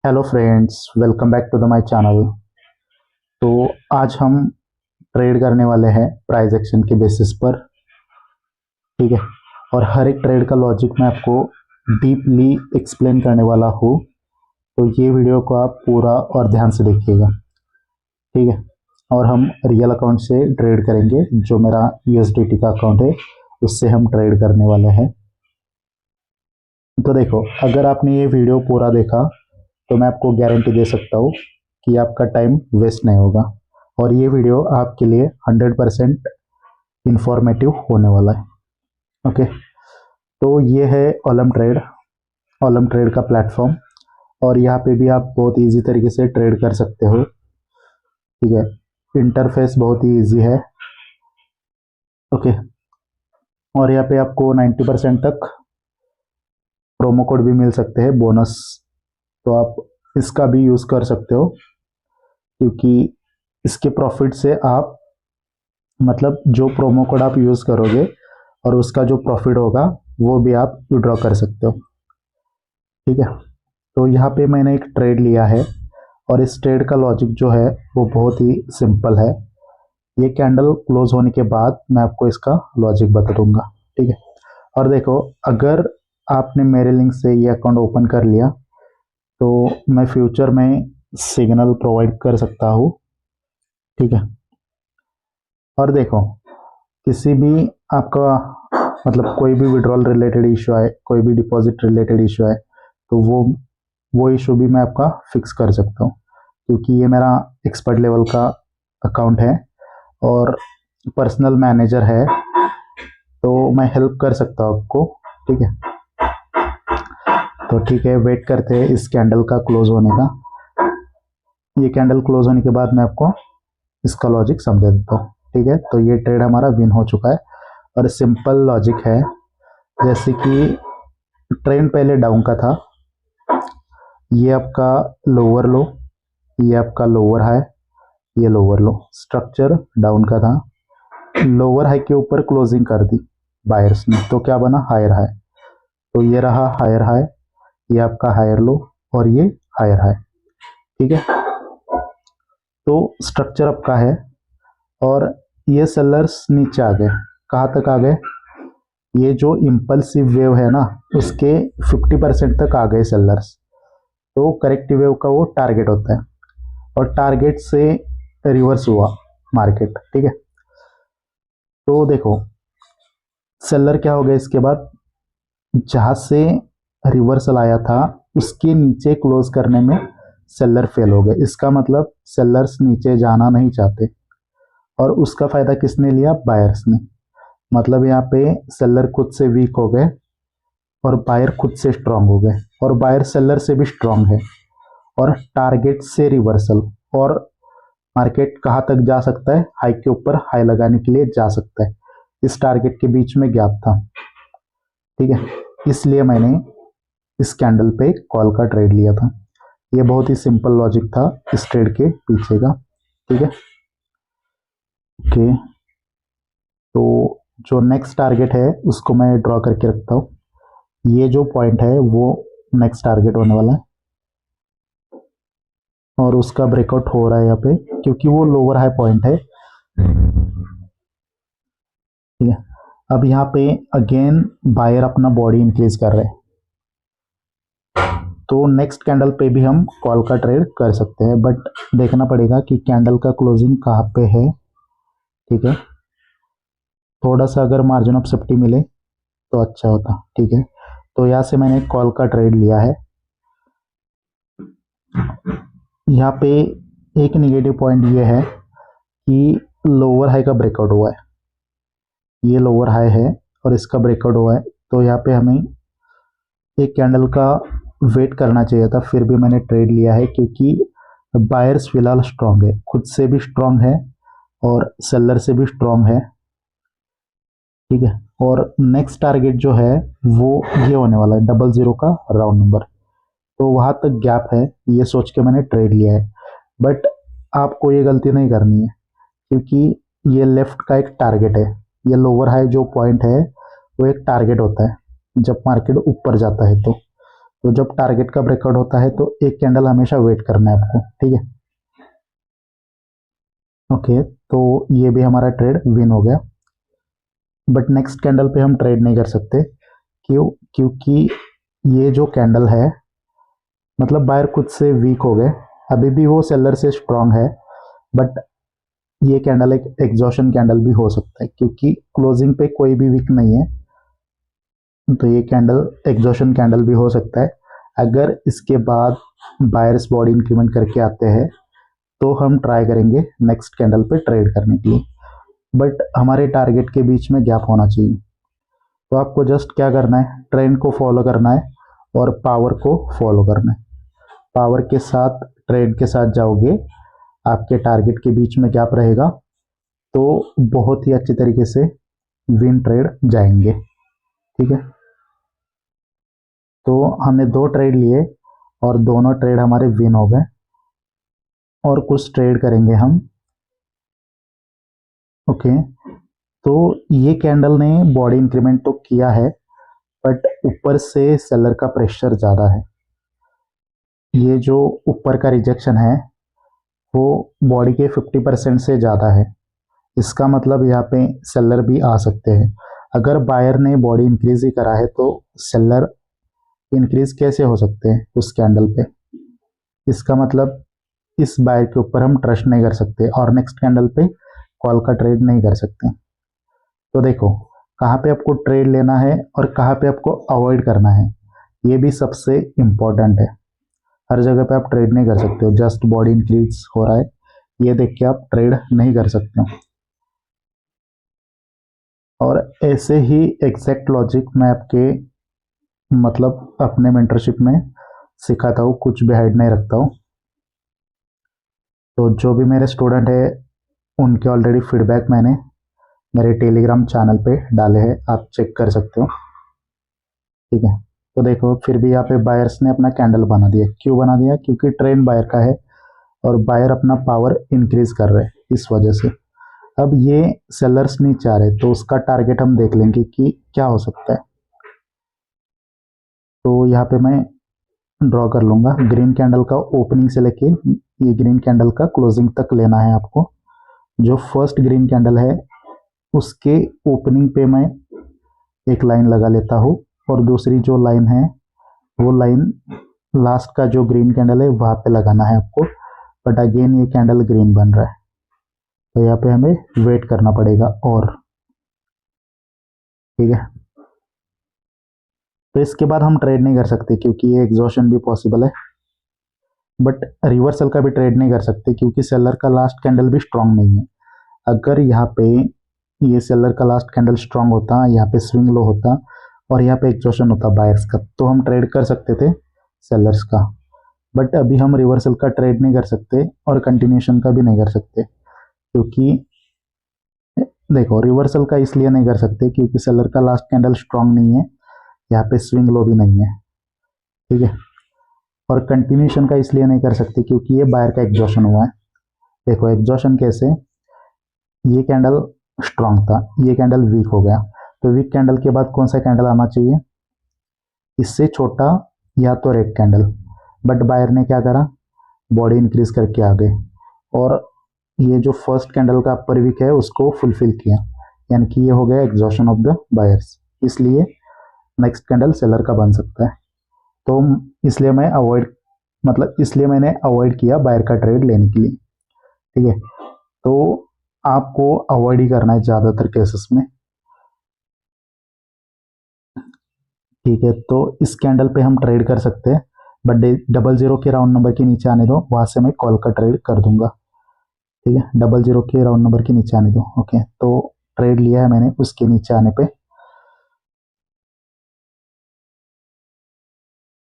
Hello friends, welcome back to the my channel. तो आज हम ट्रेड करने वाले हैं प्राइस एक्शन के बेसिस पर। ठीक है। और हर एक ट्रेड का लॉजिक मैं आपको डीपली एक्सप्लेन करने वाला हूँ। तो ये वीडियो को आप पूरा और ध्यान से देखिएगा। ठीक है। और हम रियल अकाउंट से ट्रेड करेंगे, जो मेरा यूएसडीटी का अकाउंट है उससे हम ट्रेड करने वाले हैं। तो देखो, अगर आपने ये वीडियो पूरा देखा तो मैं आपको गारंटी दे सकता हूँ कि आपका टाइम वेस्ट नहीं होगा और ये वीडियो आपके लिए 100% इंफॉर्मेटिव होने वाला है। ओके। तो ये है ओलम ट्रेड का प्लेटफॉर्म। और यहाँ पे भी आप बहुत इजी तरीके से ट्रेड कर सकते हो। ठीक है। इंटरफेस बहुत ही इजी है। ओके। और यहाँ पे आपको 90% तक प्रोमो कोड भी मिल सकते हैं, बोनस। तो आप इसका भी यूज़ कर सकते हो, क्योंकि इसके प्रॉफिट से आप, मतलब जो प्रोमो कोड आप यूज़ करोगे और उसका जो प्रॉफिट होगा वो भी आप विड्रॉ कर सकते हो। ठीक है। तो यहाँ पे मैंने एक ट्रेड लिया है और इस ट्रेड का लॉजिक जो है वो बहुत ही सिंपल है। ये कैंडल क्लोज होने के बाद मैं आपको इसका लॉजिक बता दूंगा। ठीक है। और देखो, अगर आपने मेरे लिंक से ये अकाउंट ओपन कर लिया तो मैं फ्यूचर में सिग्नल प्रोवाइड कर सकता हूँ। ठीक है। और देखो, किसी भी आपका, मतलब कोई भी विड्रॉल रिलेटेड इशू आए, कोई भी डिपॉजिट रिलेटेड इशू आए, तो वो इशू भी मैं आपका फिक्स कर सकता हूँ, क्योंकि ये मेरा एक्सपर्ट लेवल का अकाउंट है और पर्सनल मैनेजर है, तो मैं हेल्प कर सकता हूँ आपको। ठीक है। तो ठीक है, वेट करते हैं इस कैंडल का क्लोज होने का। ये कैंडल क्लोज होने के बाद मैं आपको इसका लॉजिक समझा देता हूँ। ठीक है। तो ये ट्रेड हमारा विन हो चुका है और सिंपल लॉजिक है। जैसे कि ट्रेंड पहले डाउन का था, ये आपका लोअर लो, ये आपका लोअर हाई, ये लोअर लो। स्ट्रक्चर डाउन का था, लोअर हाई के ऊपर क्लोजिंग कर दी बायर्स ने, तो क्या बना? Higher high. तो ये रहा हायर हाई, ये आपका हायर लो और ये हायर हाई। ठीक है। तो स्ट्रक्चर आपका है और ये सेलर्स नीचे आ गए। कहाँ तक आ गए? ये जो इम्पल्सिव वेव है ना, उसके 50% तक आ गए सेलर्स। तो करेक्टिव वेव का वो टारगेट होता है और टारगेट से रिवर्स हुआ मार्केट। ठीक है। तो देखो, सेलर क्या हो गया इसके बाद? जहां से रिवर्सल आया था उसके नीचे क्लोज करने में सेलर फेल हो गए। इसका मतलब सेलर्स नीचे जाना नहीं चाहते और उसका फायदा किसने लिया? बायर्स ने। मतलब यहाँ पे सेलर खुद से वीक हो गए और बायर खुद से स्ट्रांग हो गए, और बायर सेलर से भी स्ट्रांग है। और टारगेट से रिवर्सल, और मार्केट कहाँ तक जा सकता है? हाई के ऊपर हाई लगाने के लिए जा सकता है। इस टारगेट के बीच में गैप था। ठीक है। इसलिए मैंने इस कैंडल पे कॉल का ट्रेड लिया था। ये बहुत ही सिंपल लॉजिक था इस ट्रेड के पीछे का। ठीक है। ओके। तो जो नेक्स्ट टारगेट है उसको मैं ड्रॉ करके रखता हूँ। ये जो पॉइंट है वो नेक्स्ट टारगेट होने वाला है और उसका ब्रेकआउट हो रहा है यहाँ पे, क्योंकि वो लोअर हाई पॉइंट है। ठीक है। अब यहाँ पे अगेन बायर अपना बॉडी इंक्रीज कर रहे हैं, तो नेक्स्ट कैंडल पे भी हम कॉल का ट्रेड कर सकते हैं, बट देखना पड़ेगा कि कैंडल का क्लोजिंग कहाँ पे है। ठीक है। थोड़ा सा अगर मार्जिन ऑफ सेफ्टी मिले तो अच्छा होता। ठीक है। तो यहाँ से मैंने कॉल का ट्रेड लिया है। यहाँ पे एक नेगेटिव पॉइंट ये है कि लोअर हाई का ब्रेकआउट हुआ है। ये लोअर हाई है और इसका ब्रेकआउट हुआ है, तो यहाँ पे हमें एक कैंडल का वेट करना चाहिए था, फिर भी मैंने ट्रेड लिया है, क्योंकि बायर्स फिलहाल स्ट्रांग है, खुद से भी स्ट्रांग है और सेलर से भी स्ट्रांग है। ठीक है। और नेक्स्ट टारगेट जो है वो ये होने वाला है 00 का राउंड नंबर, तो वहां तक गैप है, ये सोच के मैंने ट्रेड लिया है। बट आपको ये गलती नहीं करनी है, क्योंकि ये लेफ्ट का एक टारगेट है। ये लोअर हाई जो पॉइंट है वो एक टारगेट होता है जब मार्केट ऊपर जाता है। तो तो जब टारगेट का ब्रेकआउट होता है तो एक कैंडल हमेशा वेट करना है आपको, ठीक है। ओके, तो ये भी हमारा ट्रेड विन हो गया। बट नेक्स्ट कैंडल पे हम ट्रेड नहीं कर सकते। क्यों? क्योंकि ये जो कैंडल है, मतलब बायर खुद से वीक हो गए। अभी भी वो सेलर से स्ट्रांग है, बट ये कैंडल एक एग्जॉशन कैंडल भी हो सकता है, क्योंकि क्लोजिंग पे कोई भी वीक नहीं है। तो ये कैंडल एग्जॉशन कैंडल भी हो सकता है। अगर इसके बाद बायर्स बॉडी इंक्रीमेंट करके आते हैं तो हम ट्राई करेंगे नेक्स्ट कैंडल पे ट्रेड करने के लिए, बट हमारे टारगेट के बीच में गैप होना चाहिए। तो आपको जस्ट क्या करना है, ट्रेंड को फॉलो करना है और पावर को फॉलो करना है। पावर के साथ ट्रेंड के साथ जाओगे, आपके टारगेट के बीच में गैप रहेगा, तो बहुत ही अच्छी तरीके से विन ट्रेड जाएंगे, ठीक है। तो हमने 2 ट्रेड लिए और दोनों ट्रेड हमारे विन हो गए। और कुछ ट्रेड करेंगे हम। ओके, तो ये कैंडल ने बॉडी इंक्रीमेंट तो किया है, बट ऊपर से सेलर का प्रेशर ज़्यादा है। ये जो ऊपर का रिजेक्शन है वो बॉडी के 50% से ज़्यादा है। इसका मतलब यहाँ पे सेलर भी आ सकते हैं। अगर बायर ने बॉडी इंक्रीज ही करा है तो सेलर इंक्रीज कैसे हो सकते हैं उस कैंडल पे? इसका मतलब इस बायर के ऊपर हम ट्रस्ट नहीं कर सकते और नेक्स्ट कैंडल पे कॉल का ट्रेड नहीं कर सकते। तो देखो, कहाँ पे आपको ट्रेड लेना है और कहाँ पे आपको अवॉइड करना है, ये भी सबसे इम्पोर्टेंट है। हर जगह पे आप ट्रेड नहीं कर सकते हो, जस्ट बॉडी इंक्रीज हो रहा है ये देख के आप ट्रेड नहीं कर सकते हो। और ऐसे ही एग्जैक्ट लॉजिक मैं आपके मतलब अपने मेंटरशिप में सिखाता हूँ, कुछ भी हाइड नहीं रखता हूँ। तो जो भी मेरे स्टूडेंट है उनके ऑलरेडी फीडबैक मैंने मेरे टेलीग्राम चैनल पे डाले हैं, आप चेक कर सकते हो, ठीक है। तो देखो, फिर भी यहाँ पे बायर्स ने अपना कैंडल बना दिया। क्यों बना दिया? क्योंकि ट्रेंड बायर का है और बायर अपना पावर इंक्रीज कर रहे हैं, इस वजह से। अब ये सेलर्स नहीं चाह रहे, तो उसका टारगेट हम देख लेंगे कि क्या हो सकता है। तो यहाँ पे मैं ड्रॉ कर लूँगा ग्रीन कैंडल का ओपनिंग से लेके ये ग्रीन कैंडल का क्लोजिंग तक लेना है आपको। जो फर्स्ट ग्रीन कैंडल है उसके ओपनिंग पे मैं एक लाइन लगा लेता हूँ, और दूसरी जो लाइन है वो लाइन लास्ट का जो ग्रीन कैंडल है वहाँ पे लगाना है आपको। बट अगेन ये कैंडल ग्रीन बन रहा है, तो यहाँ पे हमें वेट करना पड़ेगा। और ठीक है, तो इसके बाद हम ट्रेड नहीं कर सकते क्योंकि ये एग्जॉशन भी पॉसिबल है। बट रिवर्सल का भी ट्रेड नहीं कर सकते क्योंकि सेलर का लास्ट कैंडल भी स्ट्रांग नहीं है। अगर यहाँ पे ये सेलर का लास्ट कैंडल स्ट्रांग होता, यहाँ पे स्विंग लो होता और यहाँ पे एग्जॉशन होता बायर्स का, तो हम ट्रेड कर सकते थे सेलर्स का। बट अभी हम रिवर्सल का ट्रेड नहीं कर सकते और कंटिन्यूशन का भी नहीं कर सकते, क्योंकि देखो, रिवर्सल का इसलिए नहीं कर सकते क्योंकि सेलर का लास्ट कैंडल स्ट्रांग नहीं है, यहाँ पे स्विंग लो भी नहीं है, ठीक है। और कंटिन्यूशन का इसलिए नहीं कर सकते क्योंकि ये बायर का एग्जॉशन हुआ है। देखो एग्जॉशन कैसे, ये कैंडल स्ट्रांग था, ये कैंडल वीक हो गया, तो वीक कैंडल के बाद कौन सा कैंडल आना चाहिए? इससे छोटा या तो रेड कैंडल। बट बायर ने क्या करा, बॉडी इंक्रीज करके आ गए और ये जो फर्स्ट कैंडल का अपर वीक है उसको फुलफिल किया, यानी कि ये हो गया एग्जॉशन ऑफ द बायर्स। इसलिए नेक्स्ट कैंडल सेलर का बन सकता है। तो इसलिए मैं अवॉइड मतलब इसलिए मैंने अवॉइड किया बायर का ट्रेड लेने के लिए, ठीक है। तो आपको अवॉइड ही करना है ज़्यादातर केसेस में, ठीक है। तो इस कैंडल पे हम ट्रेड कर सकते हैं, बट 00 के राउंड नंबर के नीचे आने दो, वहां से मैं कॉल का ट्रेड कर दूंगा, ठीक है। 00 के राउंड नंबर के नीचे आने दो। ओके, तो ट्रेड लिया है मैंने उसके नीचे आने पे,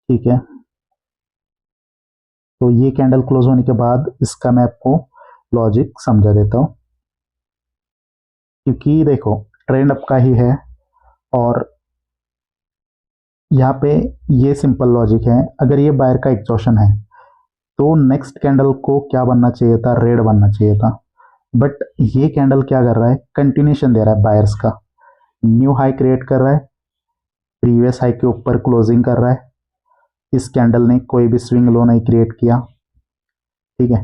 ठीक है। तो ये कैंडल क्लोज होने के बाद इसका मैं आपको लॉजिक समझा देता हूँ, क्योंकि देखो ट्रेंड आपका ही है और यहाँ पे ये सिंपल लॉजिक है। अगर ये बायर का एग्जॉशन है तो नेक्स्ट कैंडल को क्या बनना चाहिए था? रेड बनना चाहिए था। बट ये कैंडल क्या कर रहा है? कंटिन्यूशन दे रहा है बायर्स का, न्यू हाई क्रिएट कर रहा है, प्रीवियस हाई के ऊपर क्लोजिंग कर रहा है, इस कैंडल ने कोई भी स्विंग लो नहीं क्रिएट किया, ठीक है।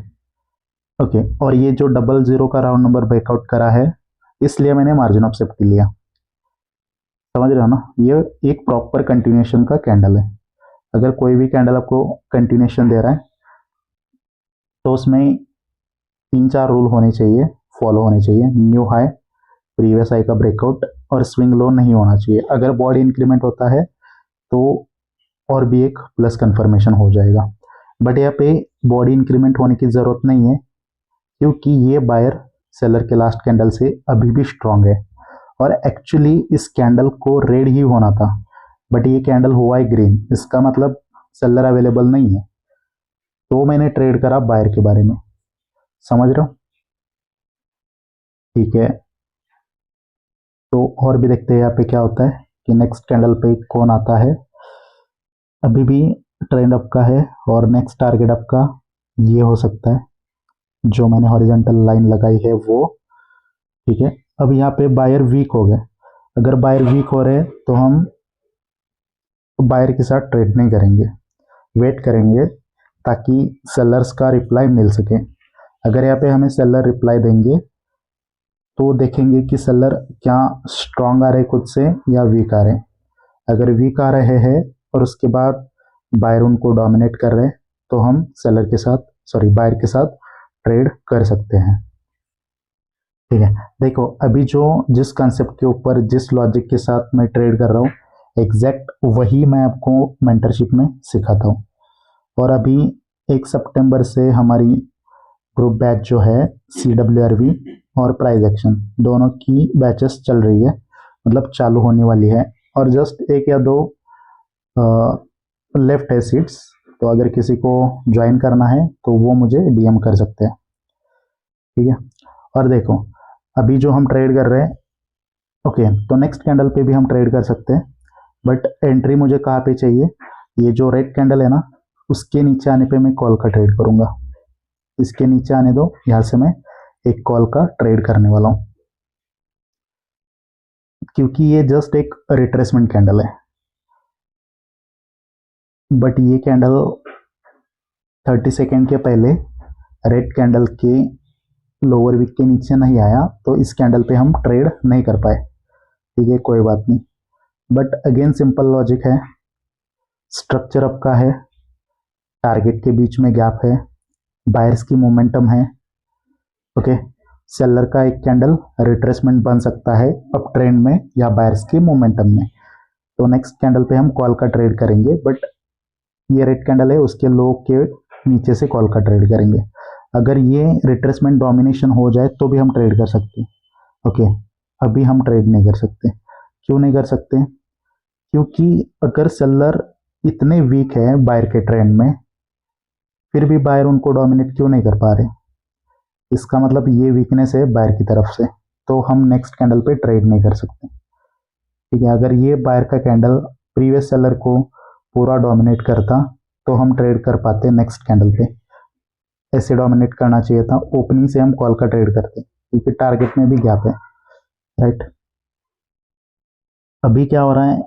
ओके, और ये जो 00 का राउंड नंबर ब्रेकआउट करा है, इसलिए मैंने मार्जिन ऑफ सेफ्टी लिया। समझ रहे हो ना, ये एक प्रॉपर कंटिन्यूएशन का कैंडल है। अगर कोई भी कैंडल आपको कंटिन्यूएशन दे रहा है तो उसमें 3-4 रूल होने चाहिए, फॉलो होने चाहिए। न्यू हाई, प्रीवियस हाई का ब्रेकआउट और स्विंग लो नहीं होना चाहिए। अगर बॉडी इंक्रीमेंट होता है तो और भी एक प्लस कंफर्मेशन हो जाएगा, बट यहाँ पे बॉडी इंक्रीमेंट होने की ज़रूरत नहीं है, क्योंकि ये बायर सेलर के लास्ट कैंडल से अभी भी स्ट्रांग है। और एक्चुअली इस कैंडल को रेड ही होना था, बट ये कैंडल हुआ है ग्रीन, इसका मतलब सेलर अवेलेबल नहीं है। तो मैंने ट्रेड करा बायर के बारे में, समझ रहे हो, ठीक है। तो और भी देखते हैं यहाँ पे क्या होता है कि नेक्स्ट कैंडल पे कौन आता है। अभी भी ट्रेंड अप का है और नेक्स्ट टारगेट आपका ये हो सकता है, जो मैंने हॉरिजॉन्टल लाइन लगाई है वो, ठीक है। अब यहाँ पे बायर वीक हो गए। अगर बायर वीक हो रहे हैं तो हम बायर के साथ ट्रेड नहीं करेंगे, वेट करेंगे ताकि सेलर्स का रिप्लाई मिल सके। अगर यहाँ पे हमें सेलर रिप्लाई देंगे तो देखेंगे कि सेलर क्या स्ट्रांग आ रहे खुद से या वीक आ रहे। अगर वीक आ रहे हैं और उसके बाद बायर उनको डोमिनेट कर रहे हैं तो हम सेलर के साथ, सॉरी, बायर के साथ ट्रेड कर सकते हैं, ठीक है। देखो, अभी जो जिस कंसेप्ट के ऊपर, जिस लॉजिक के साथ मैं ट्रेड कर रहा हूँ, एग्जैक्ट वही मैं आपको मेंटरशिप में सिखाता हूँ। और अभी 1 सितंबर से हमारी ग्रुप बैच जो है CWRV और प्राइस एक्शन दोनों की बैचेस चल रही है, मतलब चालू होने वाली है। और जस्ट 1 या 2 लेफ्ट है सीट्स, तो अगर किसी को ज्वाइन करना है तो वो मुझे DM कर सकते हैं, ठीक है। और देखो, अभी जो हम ट्रेड कर रहे हैं, ओके, तो नेक्स्ट कैंडल पे भी हम ट्रेड कर सकते हैं, बट एंट्री मुझे कहाँ पे चाहिए, ये जो रेड कैंडल है ना, उसके नीचे आने पे मैं कॉल का ट्रेड करूंगा। इसके नीचे आने दो, यहां से मैं एक कॉल का ट्रेड करने वाला हूं, क्योंकि ये जस्ट एक रिट्रेसमेंट कैंडल है। बट ये कैंडल 30 सेकेंड के पहले रेड कैंडल के लोअर वीक के नीचे नहीं आया, तो इस कैंडल पे हम ट्रेड नहीं कर पाए, ठीक है, कोई बात नहीं। बट अगेन सिंपल लॉजिक है, स्ट्रक्चर अप का है, टारगेट के बीच में गैप है, बायर्स की मोमेंटम है, ओके। सेलर का एक कैंडल रिट्रेसमेंट बन सकता है अप ट्रेंड में या बायर्स के मोमेंटम में। तो नेक्स्ट कैंडल पे हम कॉल का ट्रेड करेंगे, बट ये रेड कैंडल है, उसके लो के नीचे से कॉल का ट्रेड करेंगे। अगर ये रिट्रेसमेंट डोमिनेशन हो जाए तो भी हम ट्रेड कर सकते हैं, ओके। अभी हम ट्रेड नहीं कर सकते। क्यों नहीं कर सकते? क्योंकि अगर सेलर इतने वीक है बायर के ट्रेंड में, फिर भी बायर उनको डोमिनेट क्यों नहीं कर पा रहे, इसका मतलब ये वीकनेस है बायर की तरफ से, तो हम नेक्स्ट कैंडल पे ट्रेड नहीं कर सकते, ठीक है। अगर ये बायर का कैंडल प्रीवियस सेलर को पूरा डोमिनेट करता तो हम ट्रेड कर पाते नेक्स्ट कैंडल पे। ऐसे डोमिनेट करना चाहिए था, ओपनिंग से हम कॉल का ट्रेड करते, क्योंकि टारगेट में भी गैप है, राइट। अभी क्या हो रहा है,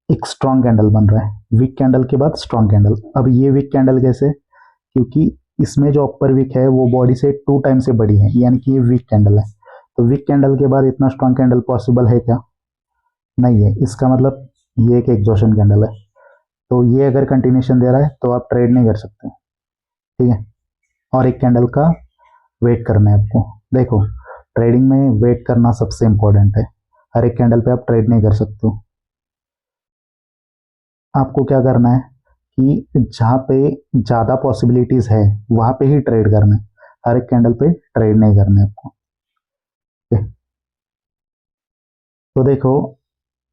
एक स्ट्रॉन्ग कैंडल बन रहा है, वीक कैंडल के बाद स्ट्रॉन्ग कैंडल। अब ये वीक कैंडल कैसे, क्योंकि इसमें जो अपर वीक है वो बॉडी से 2 टाइम से बड़ी है, यानी कि ये वीक कैंडल है। तो वीक कैंडल के बाद इतना स्ट्रॉन्ग कैंडल पॉसिबल है क्या? नहीं है। इसका मतलब ये एक एग्जॉशन कैंडल है, तो ये अगर कंटिन्यूशन दे रहा है तो आप ट्रेड नहीं कर सकते, ठीक है। और एक कैंडल का वेट करना है आपको। देखो, ट्रेडिंग में वेट करना सबसे इंपॉर्टेंट है, हर एक कैंडल पे आप ट्रेड नहीं कर सकते हो। आपको क्या करना है कि जहाँ पे ज़्यादा पॉसिबिलिटीज़ है वहाँ पे ही ट्रेड करना है, हर एक कैंडल पे ट्रेड नहीं करना है आपको, ठीक है? तो देखो,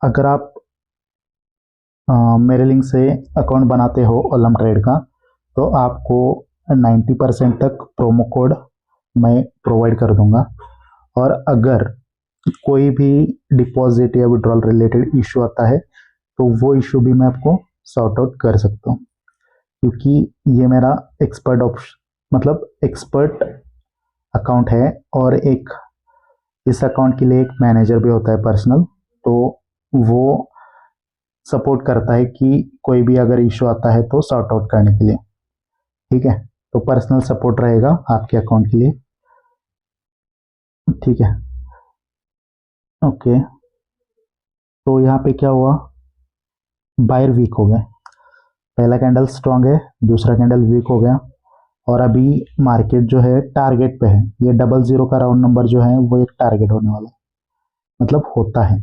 अगर आप मेरे लिंक से अकाउंट बनाते हो ओलम ट्रेड का, तो आपको 90% तक प्रोमो कोड मैं प्रोवाइड कर दूंगा। और अगर कोई भी डिपॉजिट या विड्रॉल रिलेटेड इशू आता है तो वो इशू भी मैं आपको सॉर्ट आउट कर सकता हूँ, क्योंकि ये मेरा एक्सपर्ट ऑप्शन, मतलब एक्सपर्ट अकाउंट है। और एक इस अकाउंट के लिए एक मैनेजर भी होता है पर्सनल, तो वो सपोर्ट करता है कि कोई भी अगर इशू आता है तो सॉर्ट आउट करने के लिए। ठीक है, तो पर्सनल सपोर्ट रहेगा आपके अकाउंट के लिए। ठीक है, ओके। तो यहाँ पे क्या हुआ, बायर वीक हो गए। पहला कैंडल स्ट्रांग है, दूसरा कैंडल वीक हो गया, और अभी मार्केट जो है टारगेट पे है। ये 00 का राउंड नंबर जो है वो एक टारगेट होने वाला है, मतलब होता है।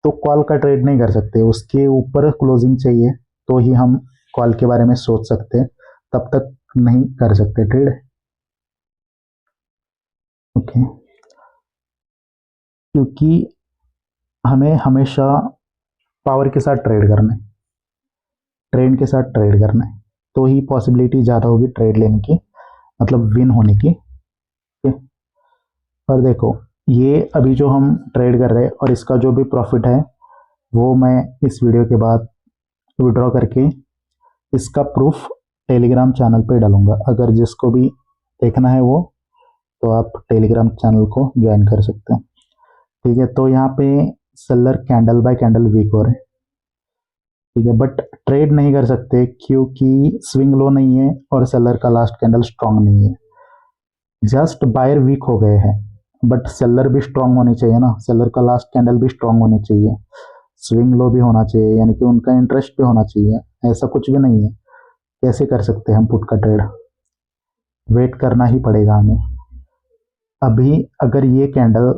तो कॉल का ट्रेड नहीं कर सकते, उसके ऊपर क्लोजिंग चाहिए तो ही हम कॉल के बारे में सोच सकते हैं, तब तक नहीं कर सकते ट्रेड। ओके, क्योंकि हमें हमेशा पावर के साथ ट्रेड करना है, ट्रेंड के साथ ट्रेड करना है, तो ही पॉसिबिलिटी ज़्यादा होगी ट्रेड लेने की, मतलब विन होने की। ठीक है? और देखो, ये अभी जो हम ट्रेड कर रहे हैं और इसका जो भी प्रॉफिट है वो मैं इस वीडियो के बाद विड्रॉ करके इसका प्रूफ टेलीग्राम चैनल पे डालूंगा। अगर जिसको भी देखना है वो, तो आप टेलीग्राम चैनल को ज्वाइन कर सकते हो। ठीक है, तो यहाँ पे seller candle by candle weak हो रहे हैं। ठीक है, बट ट्रेड नहीं कर सकते क्योंकि स्विंग लो नहीं है और सेलर का लास्ट कैंडल स्ट्रांग नहीं है। जस्ट बायर वीक हो गए हैं, बट सेलर भी स्ट्रांग होनी चाहिए ना, सेलर का लास्ट कैंडल भी स्ट्रांग होनी चाहिए, स्विंग लो भी होना चाहिए, यानी कि उनका इंटरेस्ट भी होना चाहिए। ऐसा कुछ भी नहीं है, कैसे कर सकते हैं हम पुट का ट्रेड? वेट करना ही पड़ेगा हमें। अभी अगर ये कैंडल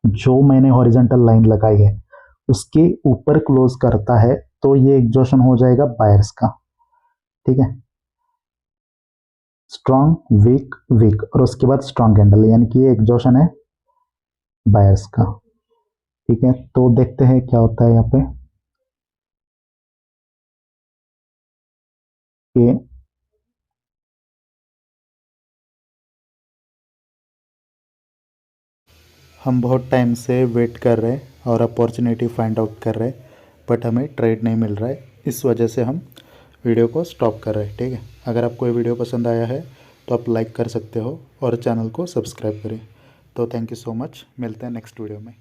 जो मैंने हॉरिजॉन्टल लाइन लगाई है उसके ऊपर क्लोज करता है तो ये एग्जॉशन हो जाएगा बायर्स का। ठीक है, स्ट्रांग वीक वीक और उसके बाद स्ट्रांग कैंडल, यानी कि ये एग्जॉशन है बायर्स का। ठीक है, तो देखते हैं क्या होता है यहाँ पे कि हम बहुत टाइम से वेट कर रहे हैं और अपॉर्चुनिटी फाइंड आउट कर रहे हैं, बट हमें ट्रेड नहीं मिल रहा है, इस वजह से हम वीडियो को स्टॉप कर रहे हैं। ठीक है, अगर आपको ये वीडियो पसंद आया है तो आप लाइक कर सकते हो और चैनल को सब्सक्राइब करें। तो थैंक यू सो मच, मिलते हैं नेक्स्ट वीडियो में।